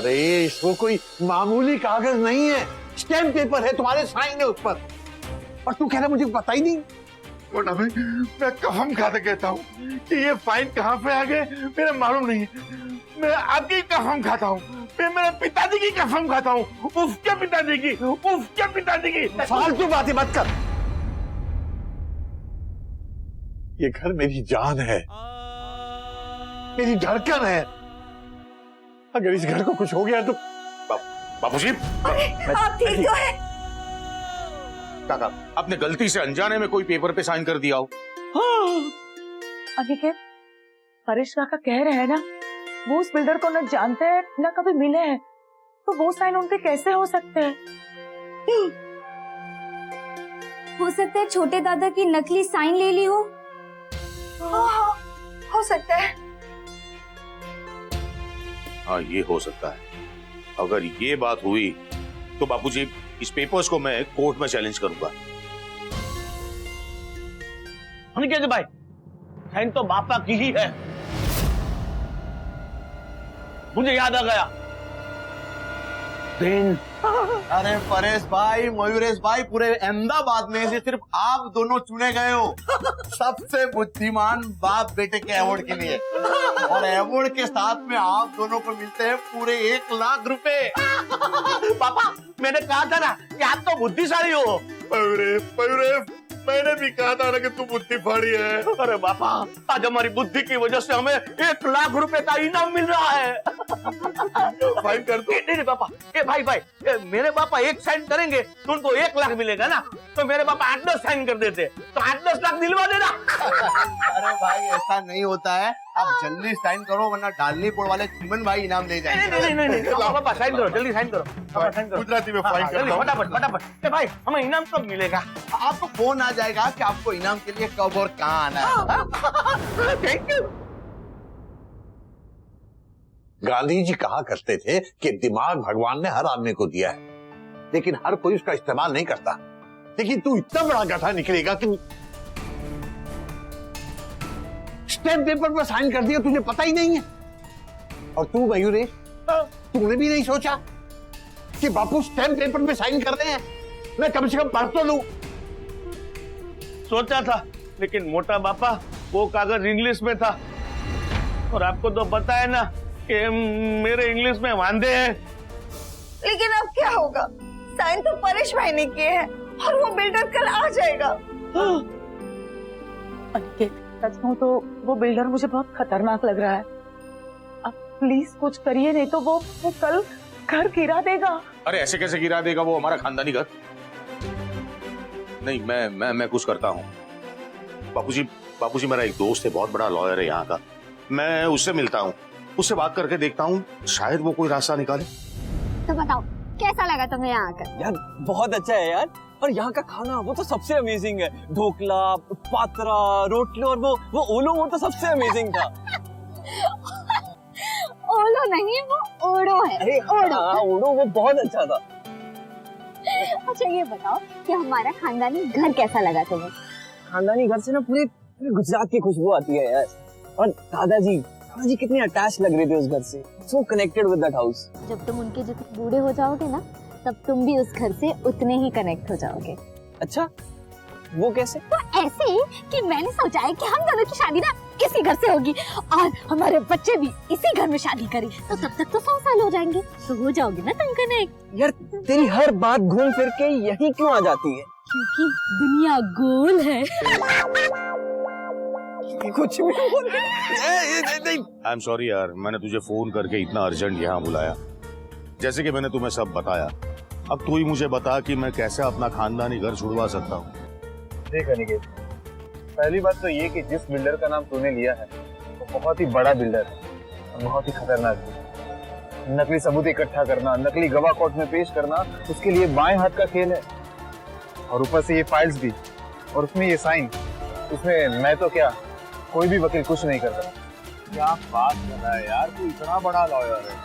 अरे इसको कोई मामूली कागज नहीं है, स्टैम्प पेपर है, तुम्हारे साइन है उस पर, और तू कह रहा मुझे पता ही नहीं। मोटा भाई, मैं कसम खा के कहता हूँ कि ये फाइन कहाँ पे आ गए मेरे मालूम नहीं है। मैं आपकी कसम खाता हूँ, मैं मेरे पिताजी की कसम खाता हूँ, उसके पिताजी की। फालतू बातें मत कर। ये घर मेरी जान है, मेरी धड़कन है। अगर इस घर को कुछ हो गया तो बाबूजी, आप ठीक तो है? काका, आपने गलती से अनजाने में कोई पेपर पे साइन कर दिया हो। अनिकेत, परेश काका कह रहे हैं ना, वो उस बिल्डर को न जानते हैं न कभी मिले हैं, तो वो साइन उनके कैसे हो सकते हैं? हो सकता है छोटे दादा की नकली साइन ले ली हो। हाँ, हो सकता है। हाँ, ये हो सकता है। अगर ये बात हुई तो बापूजी, इस पेपर्स को मैं कोर्ट में चैलेंज करूंगा। अनिकेत भाई, साइन तो बापा की ही है। मुझे याद आ गया दिन। अरे परेश भाई, मयूरेश भाई, पूरे अहमदाबाद में से सिर्फ आप दोनों चुने गए हो सबसे बुद्धिमान बाप बेटे के अवार्ड के लिए, और अवार्ड के साथ में आप दोनों को मिलते हैं पूरे 1 लाख रुपए। पापा, मैंने कहा था ना कि आप तो बुद्धिशाली हो। मयूरेश, मैंने भी कहा था ना कि तू बुद्धि फाड़ी है। अरे पापा, आज हमारी बुद्धि की वजह से हमें 1 लाख रुपए का इनाम मिल रहा है। फाइन कर दो। नहीं भाई, मेरे पापा एक साइन करेंगे तो उनको 1 लाख मिलेगा ना, तो मेरे पापा 8-10 साइन कर देते तो 8-10 लाख दिलवा देना। अरे भाई, ऐसा नहीं होता है, आप जल्दी साइन करो वरना डालनीपुर वाले चिमन भाई इनाम ले जाएंगे। नहीं, पापा साइन करो, जल्दी साइन करो। गुजराती में फाइन कर दो। फटाफट। भाई, हमें इनाम कब मिलेगा? आपको फोन आ जाएगा कि आपको इनाम के लिए कब और कहाँ आना है। Thank you. गांधी जी कहा करते थे कि दिमाग भगवान ने हर आदमी को दिया है, लेकिन हर कोई उसका इस्तेमाल नहीं करता। लेकिन तू इतना बड़ा गधा निकलेगा कि स्टैम्प पेपर पर साइन कर दिया, तुझे पता ही नहीं है। और तू मयूरेश, तूने भी नहीं सोचा कि बापू स्टैम्प पेपर पे साइन कर रहे हैं, मैं कम से कम पढ़ तो लूं। सोचा था, लेकिन मोटा बापा वो कागज इंग्लिश में था, और आपको तो पता है ना कि मेरे इंग्लिश में वांदे हैं। लेकिन अब क्या होगा? साइन तो परेश भाई ने किए हैं और वो बिल्डर कल आ जाएगा। अनिकेत, सच कहूं तो वो बिल्डर मुझे बहुत खतरनाक लग रहा है। अब प्लीज कुछ करिए, नहीं तो वो कल घर गिरा देगा। अरे ऐसे कैसे गिरा देगा? वो हमारा खानदानी घर। नहीं, मैं कुछ करता हूँ। बापूजी मेरा एक दोस्त है, बहुत बड़ा लॉयर है यहाँ का, मैं उससे मिलता हूँ, उससे बात करके देखता हूँ, शायद वो कोई रास्ता निकाले। तो बताओ, कैसा लगा तुम्हें यहाँ आकर? यार बहुत अच्छा है यार, और यहाँ का खाना वो तो सबसे अमेजिंग है। ढोकला, पात्रा, रोटली, और वो ओलो, वो तो सबसे अमेजिंग था। ओलो नहीं, वो ओड़ो है। अरे ओड़ो वो बहुत अच्छा था। अच्छा ये बताओ कि हमारा खानदानी घर कैसा लगा तुम्हें? खानदानी घर से ना पूरे गुजरात की खुशबू आती है यार। और दादाजी कितने अटैच लग रहे थे उस घर से, सो कनेक्टेड विद दैट हाउस। जब तुम उनके जितने बूढ़े हो जाओगे ना, तब तुम भी उस घर से उतने ही कनेक्ट हो जाओगे। अच्छा, वो कैसे? तो ऐसे कि मैंने सोचा है कि हम दोनों की शादी ना इसी घर से होगी, और हमारे बच्चे भी इसी घर में शादी करें, तो तब तक तो 100 साल हो जाएंगे, तो हो जाओगे ना तुम कनेक्ट। यार तेरी हर बात घूम फिर के यही क्यों आ जाती है? क्योंकि दुनिया गोल है। कुछ भी बोल। आई एम सॉरी यार, मैंने तुझे फोन करके इतना अर्जेंट यहाँ बुलाया। जैसे कि मैंने तुम्हें सब बताया, अब तू ही मुझे बता कि मैं कैसे अपना खानदानी घर छुड़वा सकता हूँ। देख अनिकेत, पहली बात तो ये कि जिस बिल्डर का नाम तूने लिया है वो बहुत ही बड़ा बिल्डर है और बहुत ही खतरनाक भी। नकली सबूत इकट्ठा करना, नकली गवाह कोर्ट में पेश करना, उसके लिए बाएं हाथ का खेल है। और ऊपर से ये फाइल्स भी, और उसमें ये साइन, इसमें मैं तो क्या, कोई भी वकील कुछ नहीं करता। क्या बात कर रहा है यार, तू इतना बड़ा लॉयर है,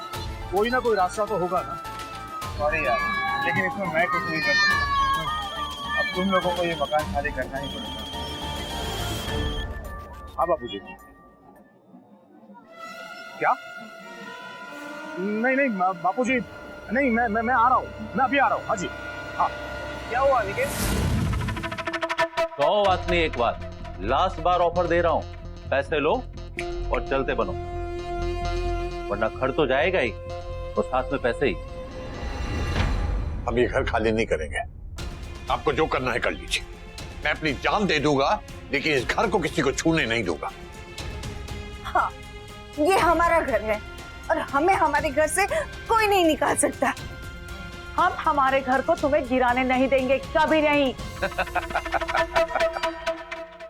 कोई ना कोई रास्ता तो होगा ना। सॉरी यार, लेकिन इसमें मैं कुछ नहीं कर सकता। अब तुम लोगों को ये मकान खाली करना ही पड़ेगा। हाँ बाबूजी। क्या नहीं नहीं बापूजी, नहीं मैं आ रहा हूँ, मैं अभी आ रहा हूँ। हाँ जी, हाँ। क्या हुआ अनिकेत? 100 बात नहीं, एक बात, लास्ट बार ऑफर दे रहा हूँ, पैसे लो और चलते बनो, वरना घर तो जाएगा ही और साथ में पैसे ही। हम ये घर खाली नहीं करेंगे, आपको जो करना है कर लीजिए। मैं अपनी जान दे दूंगा, लेकिन इस घर को किसी को छूने नहीं दूंगा। हाँ, ये हमारा घर है और हमें हमारे घर से कोई नहीं निकाल सकता। हम हमारे घर को तुम्हें गिराने नहीं देंगे, कभी नहीं।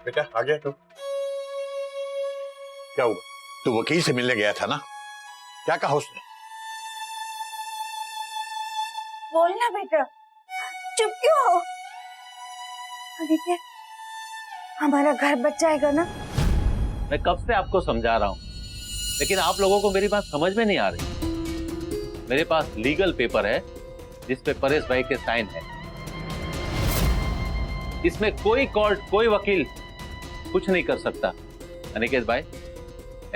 बेटा आ गया तो क्या हुआ? तू वकील से मिलने गया था ना, क्या कहा उसने? बोलना बेटा, चुप क्यों हो? आदित्य, हमारा घर बच जाएगा ना? मैं कब से आपको समझा रहा हूँ, लेकिन आप लोगों को मेरी बात समझ में नहीं आ रही। मेरे पास लीगल पेपर है जिसपे परेश भाई के साइन है। इसमें कोई कोर्ट, कोई वकील कुछ नहीं कर सकता। अनिकेत भाई,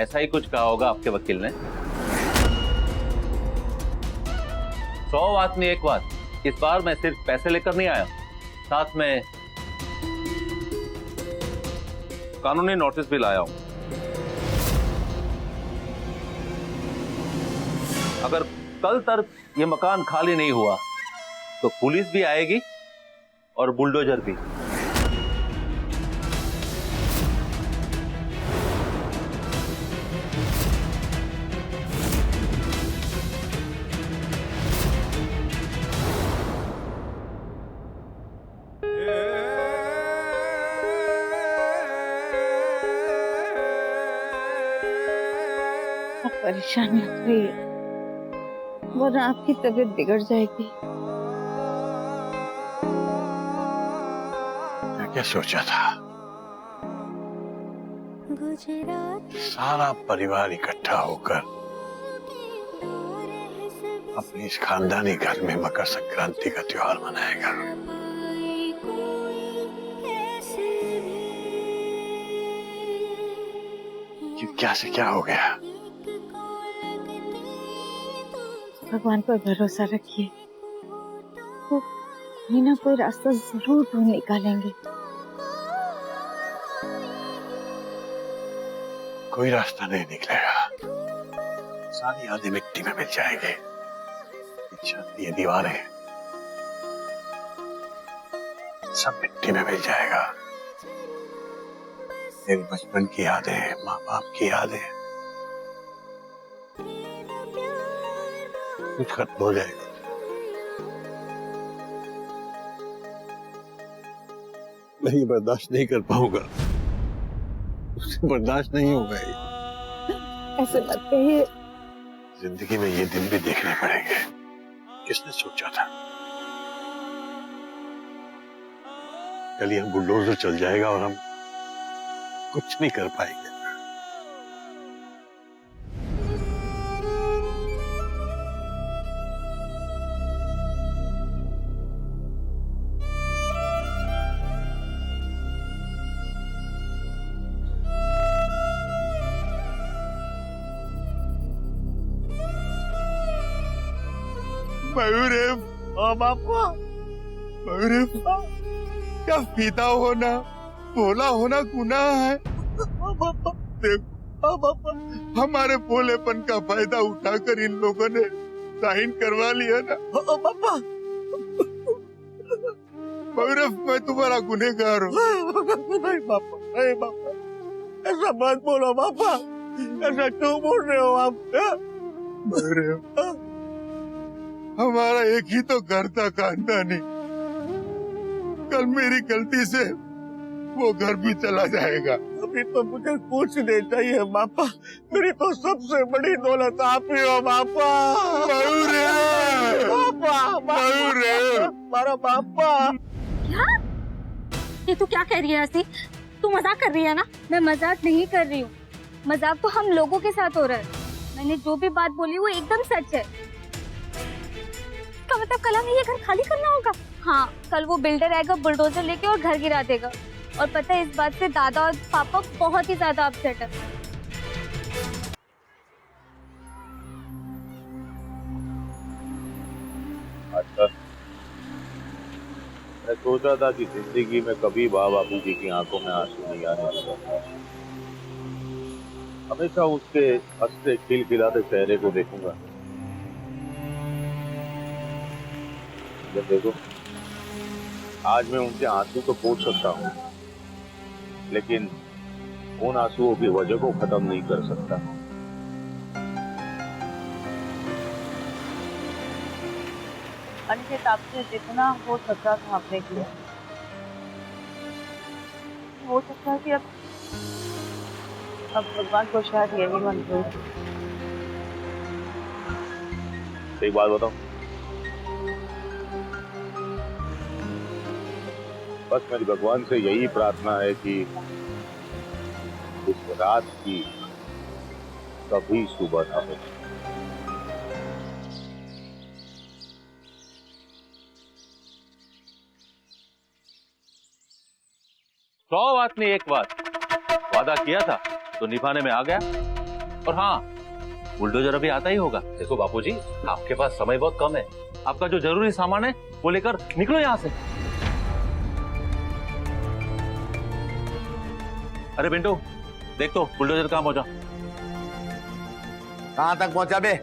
ऐसा ही कुछ कहा होगा आपके वकील ने। 100 बात नहीं, एक बात, इस बार मैं सिर्फ पैसे लेकर नहीं आया, साथ में कानूनी नोटिस भी लाया हूं। अगर कल तक ये मकान खाली नहीं हुआ तो पुलिस भी आएगी और बुलडोजर भी। परेशान लग रही है, वरना आपकी तबीयत बिगड़ जाएगी। मैं क्या सोचा था, सारा परिवार इकट्ठा होकर अपने इस खानदानी घर में मकर संक्रांति का त्योहार मनाएगा। क्या से क्या हो गया? भगवान पर भरोसा रखिए, वो कोई ना कोई रास्ता जरूर ढूंढ निकालेंगे। कोई रास्ता नहीं निकलेगा, सारी यादें मिट्टी में मिल जाएंगे। ये दीवारें सब मिट्टी में मिल जाएगा। मेरे बचपन की यादें, माँ बाप की यादें, कुछ खत्म हो जाएगा। मैं ये बर्दाश्त नहीं कर पाऊंगा, उससे बर्दाश्त नहीं होगा ये। ऐसे मत कहिए। जिंदगी में ये दिन भी देखने पड़ेंगे। किसने सोचा था कल हम बुलडोजर चल जाएगा और हम कुछ नहीं कर पाएंगे। मयूर बापा, मयूर क्या फीता होना, भोला होना गुनाह है। देखो बापा, हमारे भोलेपन का फायदा उठाकर इन लोगों ने साइन करवा लिया ना। बापा, मयूर मैं तुम्हारा गुनहगार हूँ। नहीं बापा, नहीं बापा, ऐसा मत बोलो बापा, ऐसा क्यों बोल रहे हो आप? मयूर हमारा एक ही तो घर था खानदानी, कल मेरी गलती से वो घर भी चला जाएगा। अभी तो मुझे कुछ नहीं चाहिए पापा, मेरी तो सबसे बड़ी दौलत आप ही हो पापा। हमारा पापा। क्या? ये तू क्या कह रही है ऐसी? तू मजाक कर रही है ना? मैं मजाक नहीं कर रही हूँ, मजाक तो हम लोगों के साथ हो रहा है। मैंने जो भी बात बोली वो एकदम सच है। मतलब कल हमें ये घर खाली करना होगा? हाँ, कल वो बिल्डर आएगा बुलडोजर लेके और घर गिरा देगा। और पता है, इस बात से दादा और पापा बहुत ही ज्यादा अपसेट है। सोचा था कि जिंदगी में कभी बाबू जी की आंखों में आंसू नहीं आने लगा। हमेशा उसके हंसते खिलखिलाते चेहरे को देखूंगा। जब देखो, आज मैं उनके आंसू तो पोंछ सकता हूँ, लेकिन उन आंसुओं की वजह को खत्म नहीं कर सकता। अनिकेत, आपसे जितना हो सकता था आपने किया। हो सकता है कि अब भगवान को शायद यही मंजूर। एक बात बताओ, बस मेरी भगवान से यही प्रार्थना है कि इस रात की कभी सुबह ना हो। सौ बात नहीं, एक बात वादा किया था तो निभाने में आ गया। और हाँ, बुलडोजर अभी आता ही होगा। देखो बापूजी, आपके पास समय बहुत कम है। आपका जो जरूरी सामान है वो लेकर निकलो यहां से। अरे पिंटू, देख तो बुलडोजर कहां पहुंचा। कहां तक पहुंचा बे?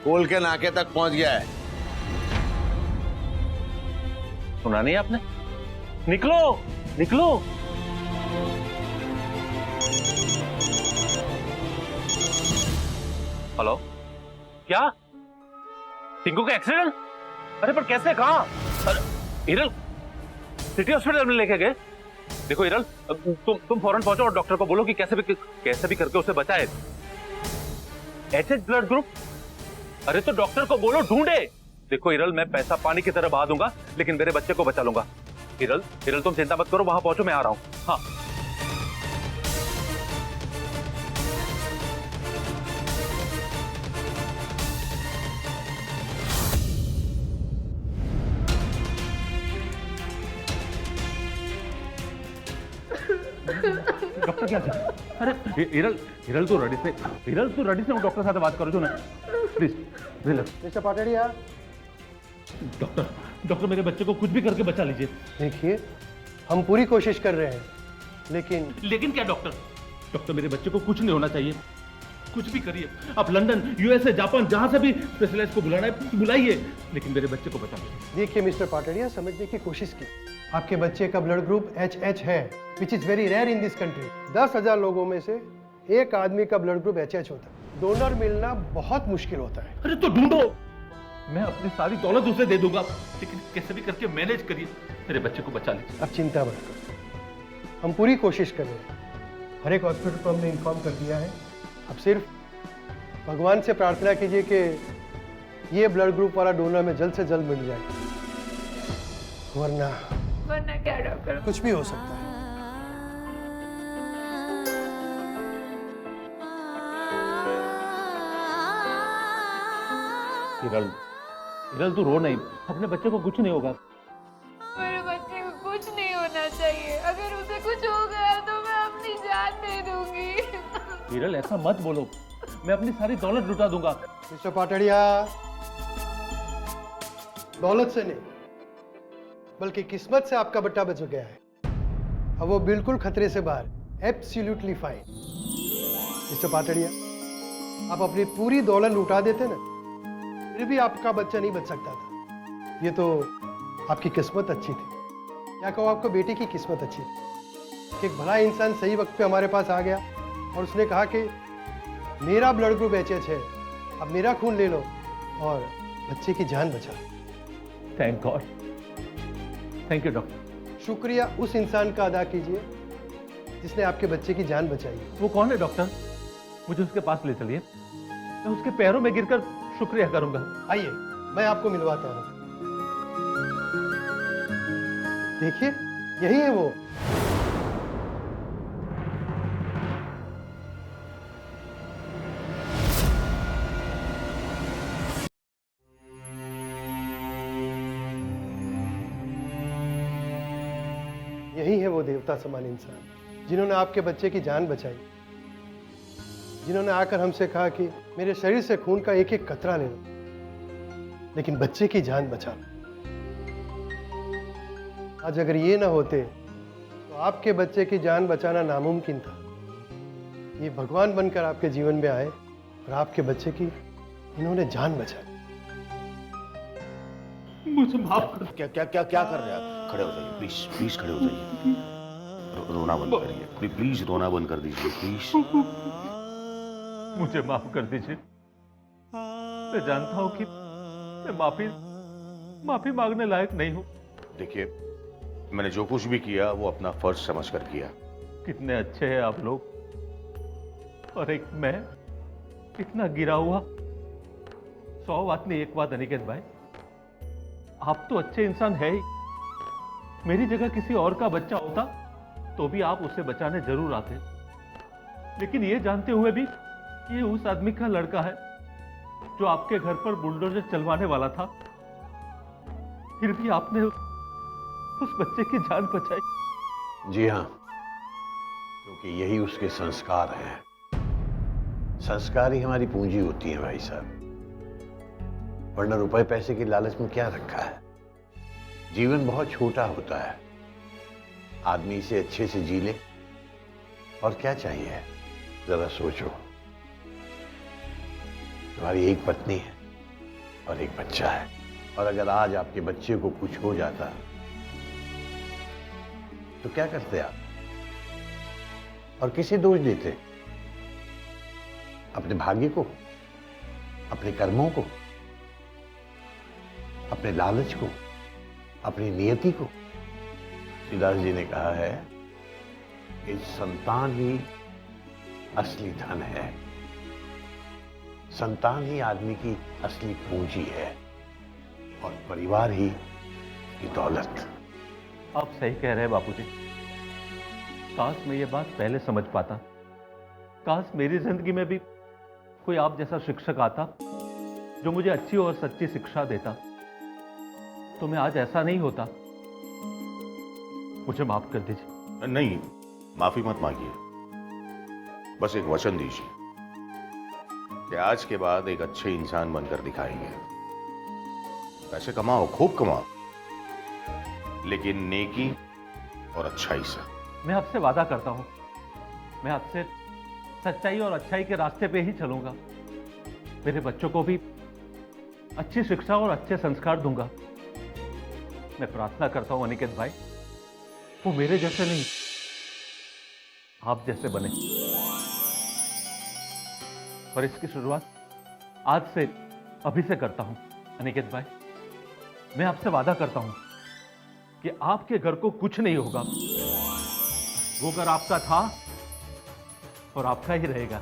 पुल के नाके तक पहुंच गया है। सुना नहीं आपने? निकलो निकलो। हेलो, क्या टिंकू का एक्सीडेंट? अरे पर कैसे, कहां? अरे हिरल, सिटी हॉस्पिटल में लेके गए। देखो हिरल, तुम फौरन पहुंचो और डॉक्टर को बोलो कि कैसे भी करके उसे बचाए। HH blood group? अरे तो डॉक्टर को बोलो ढूंढे। देखो हिरल, मैं पैसा पानी की तरह बहा दूंगा, लेकिन मेरे बच्चे को बचा लूंगा। हिरल तुम चिंता मत करो, वहां पहुंचो, मैं आ रहा हूं। हाँ डॉक्टर क्या? अरे हिरल तू रेडी से डॉक्टर साथ बात करो जो ना, प्लीज रिलैक्स। मिस्टर पाटड़िया। डॉक्टर मेरे बच्चे को कुछ भी करके बचा लीजिए। देखिए, हम पूरी कोशिश कर रहे हैं, लेकिन क्या डॉक्टर मेरे बच्चे को कुछ नहीं होना चाहिए। कुछ भी करिए, आप लंदन, यूएसए, जापान, जहां से भी स्पेशलिस्ट को बुलाना है बुलाइए, लेकिन मेरे बच्चे को बचा लीजिए। देखिए मिस्टर पाटड़िया, समझने की कोशिश की। आपके बच्चे का ब्लड ग्रुप HH है, which is very rare in this country. 10,000 लोगों में से एक आदमी का ब्लड ग्रुप HH होता है। डोनर मिलना बहुत मुश्किल होता है। अरे तो ढूंढो, मैं अपनी सारी दौलत उसे दे दूंगा, लेकिन कैसे भी करके मैनेज करिए, मेरे बच्चे को बचा लीजिए। अब चिंता मत करो, हम पूरी कोशिश कर रहे हैं। हर एक हॉस्पिटल को हमने इन्फॉर्म कर दिया है। अब सिर्फ भगवान से प्रार्थना कीजिए कि ये ब्लड ग्रुप वाला डोनर में जल्द से जल्द मिल जाए, वरना क्या डॉक्टर? कुछ भी हो सकता है। हिरल तू रो नहीं, अपने बच्चे को कुछ नहीं होगा। मेरे बच्चे को कुछ नहीं होना चाहिए। अगर उसे कुछ हो गया तो मैं अपनी जान दे दूंगी। हिरल ऐसा मत बोलो, मैं अपनी सारी दौलत लुटा दूंगा। मिस्टर पाटड़िया, दौलत से नहीं बल्कि किस्मत से आपका बेटा बच गया है। अब वो बिल्कुल खतरे से बाहर, एब्सोल्युटली फाइन। मिस्टर पाटड़िया, आप अपनी पूरी दौलत लुटा देते ना, फिर भी आपका बच्चा नहीं बच सकता था। ये तो आपकी किस्मत अच्छी थी। क्या कहो, आपको बेटे की किस्मत अच्छी थी कि एक भला इंसान सही वक्त पे हमारे पास आ गया और उसने कहा कि मेरा ब्लड ग्रुप HH है, अब मेरा खून ले लो और बच्चे की जान बचा। Thank God, thank you doctor. शुक्रिया उस इंसान का अदा कीजिए जिसने आपके बच्चे की जान बचाई। वो कौन है डॉक्टर? मुझे उसके पास ले चलिए, मैं उसके पैरों में गिरकर शुक्रिया करूंगा। आइए, मैं आपको मिलवाता हूं। देखिए, यही है वो। यही है वो देवता समान इंसान जिन्होंने आपके बच्चे की जान बचाई, जिन्होंने आकर हमसे कहा कि मेरे शरीर से खून का एक एक कतरा ले लो, लेकिन बच्चे की जान बचा लो। आज अगर ये ना होते तो आपके बच्चे की जान बचाना नामुमकिन था। ये भगवान बनकर आपके जीवन में आए और आपके बच्चे की इन्होंने जान बचाई। मुझे माफ कर। क्या क्या क्या क्या कर रहे हैं आप? खड़े हो जाइए प्लीज, प्लीज खड़े हो जाइए। रोना बंद करिए प्लीज, रोना बंद कर दीजिए प्लीज। मुझे माफ कर दीजिए। मैं जानता हूं कि मैं माफी मांगने लायक नहीं हूं। देखिए, मैंने जो कुछ भी किया वो अपना फर्ज समझकर किया। कितने अच्छे हैं आप लोग, और एक मैं इतना गिरा हुआ। 100 बात नहीं, एक बात अनिकेत भाई, आप तो अच्छे इंसान है ही। मेरी जगह किसी और का बच्चा होता तो भी आप उसे बचाने जरूर आते, लेकिन ये जानते हुए भी ये उस आदमी का लड़का है जो आपके घर पर बुलडोजर चलवाने वाला था, फिर भी आपने उस बच्चे की जान बचाई। जी हाँ, क्योंकि यही उसके संस्कार हैं। संस्कार ही हमारी पूंजी होती है भाई साहब, वरना रुपए पैसे की लालच में क्या रखा है। जीवन बहुत छोटा होता है, आदमी इसे अच्छे से जी ले, और क्या चाहिए जरा सोचो। तुम्हारी एक पत्नी है और एक बच्चा है, और अगर आज आपके बच्चे को कुछ हो जाता तो क्या करते आप, और किसे दोष देते? अपने भाग्य को, अपने कर्मों को, अपने लालच को, अपनी नियति को? तुलसीदास जी ने कहा है कि संतान ही असली धन है, संतान ही आदमी की असली पूंजी है, और परिवार ही की दौलत। आप सही कह रहे हैं बापूजी। काश मैं ये बात पहले समझ पाता। काश मेरी जिंदगी में भी कोई आप जैसा शिक्षक आता जो मुझे अच्छी और सच्ची शिक्षा देता, तो मैं आज ऐसा नहीं होता। मुझे माफ कर दीजिए। नहीं, माफी मत मांगिए, बस एक वचन दीजिए कि आज के बाद एक अच्छे इंसान बनकर दिखाएंगे। पैसे कमाओ, खूब कमाओ, लेकिन नेकी और अच्छाई से। मैं आपसे वादा करता हूं, मैं आपसे सच्चाई और अच्छाई के रास्ते पे ही चलूंगा। मेरे बच्चों को भी अच्छी शिक्षा और अच्छे संस्कार दूंगा। मैं प्रार्थना करता हूं अनिकेत भाई, वो मेरे जैसे नहीं, आप जैसे बने। और इसकी शुरुआत आज से, अभी से करता हूं अनिकेत भाई। मैं आपसे वादा करता हूं कि आपके घर को कुछ नहीं होगा। वो घर आपका था और आपका ही रहेगा।